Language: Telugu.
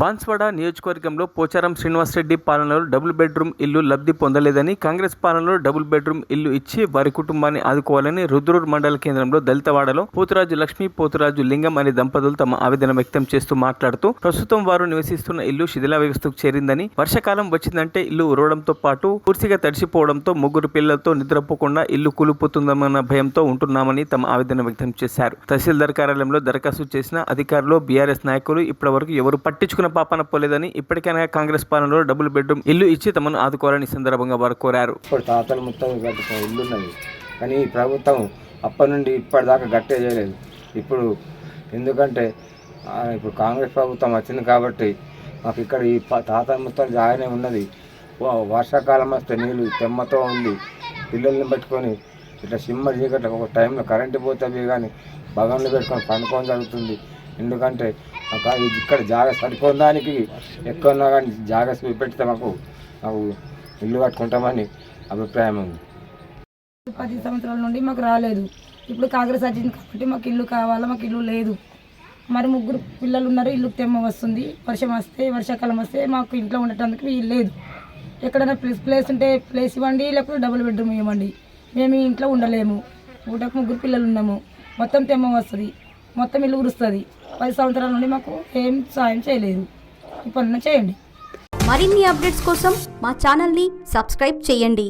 బాన్స్వాడ నియోజకవర్గంలో పోచారం శ్రీనివాసరెడ్డి పాలనలో డబుల్ బెడ్రూమ్ ఇల్లు లబ్ధి పొందలేదని, కాంగ్రెస్ పాలనలో డబుల్ బెడ్రూమ్ ఇల్లు ఇచ్చి వారి కుటుంబాన్ని ఆదుకోవాలని రుద్రూర్ మండల కేంద్రంలో దళితవాడలో పోతురాజు లక్ష్మి, పోతురాజు లింగం అనే దంపతులు తమ ఆవేదన వ్యక్తం చేస్తూ మాట్లాడుతూ, ప్రస్తుతం వారు నివసిస్తున్న ఇల్లు శిథిలావస్థకు చేరిందని, వర్షాకాలం వచ్చిందంటే ఇల్లు ఉరవడంతో పాటు పూర్తిగా తడిసిపోవడంతో ముగ్గురు పిల్లలతో నిద్రపోకుండా ఇల్లు కూలిపోతుందన్న భయంతో ఉంటున్నామని తమ ఆవేదన వ్యక్తం చేశారు. తహసీల్దార్ కార్యాలయంలో దరఖాస్తు చేసిన అధికారులు, బీఆర్ఎస్ నాయకులు ఇప్పటివరకు ఎవరు పట్టించుకున్న పాపన పోలేదని, ఇప్పటికైనా కాంగ్రెస్ పాలనలో డబుల్ బెడ్రూమ్ ఇల్లు ఇచ్చి తమను ఆదుకోవాలని సందర్భంగా వారు కోరారు. ఇప్పుడు తాతలు మొత్తం కట్టుకున్న ఇల్లు ఉన్నది, కానీ ఈ ప్రభుత్వం అప్పటి నుండి ఇప్పటిదాకా గట్టే చేయలేదు. ఇప్పుడు ఎందుకంటే ఇప్పుడు కాంగ్రెస్ ప్రభుత్వం వచ్చింది కాబట్టి మాకు ఇక్కడ ఈ తాతల మొత్తం జాగానే ఉన్నది. వర్షాకాలం వస్తే నీళ్ళు తెమ్మతో ఉంది. పిల్లల్ని పెట్టుకొని ఇట్లా సిమ్మర్ చీకట్ల ఒక టైంలో కరెంటు పోతే కానీ భగన్లు పెట్టుకొని పండుకోవడం జరుగుతుంది. ఎందుకంటే ఇక్కడ జాగా సరిపోదానికి ఎక్కువ కానీ జాగా పెడితే మాకు ఇల్లు కట్టుకుంటామని అభిప్రాయం ఉంది. 10 సంవత్సరాల నుండి మాకు రాలేదు. ఇప్పుడు కాంగ్రెస్ వచ్చింది కాబట్టి మాకు ఇల్లు కావాలా, మాకు ఇల్లు లేదు. మరి ముగ్గురు పిల్లలు ఉన్నారు, ఇల్లు తెమ్మ వస్తుంది. వర్షాకాలం వస్తే మాకు ఇంట్లో ఉండటానికి వీలు లేదు. ఎక్కడైనా ప్లేస్ ఉంటే ప్లేస్ ఇవ్వండి, లేకపోతే డబుల్ బెడ్రూమ్ ఇవ్వండి. మేము ఇంట్లో ఉండలేము. ఊటకు ముగ్గురు పిల్లలు ఉన్నాము. మొత్తం తెమ్మ వస్తుంది, మొత్తం ఇల్లు ఉరుస్తుంది. 10 సంవత్సరాల నుండి మాకు ఏం సాయం చేయలేదు. ఈ పనులు చేయండి. మరిన్ని అప్డేట్స్ కోసం మా ఛానల్ని సబ్స్క్రైబ్ చేయండి.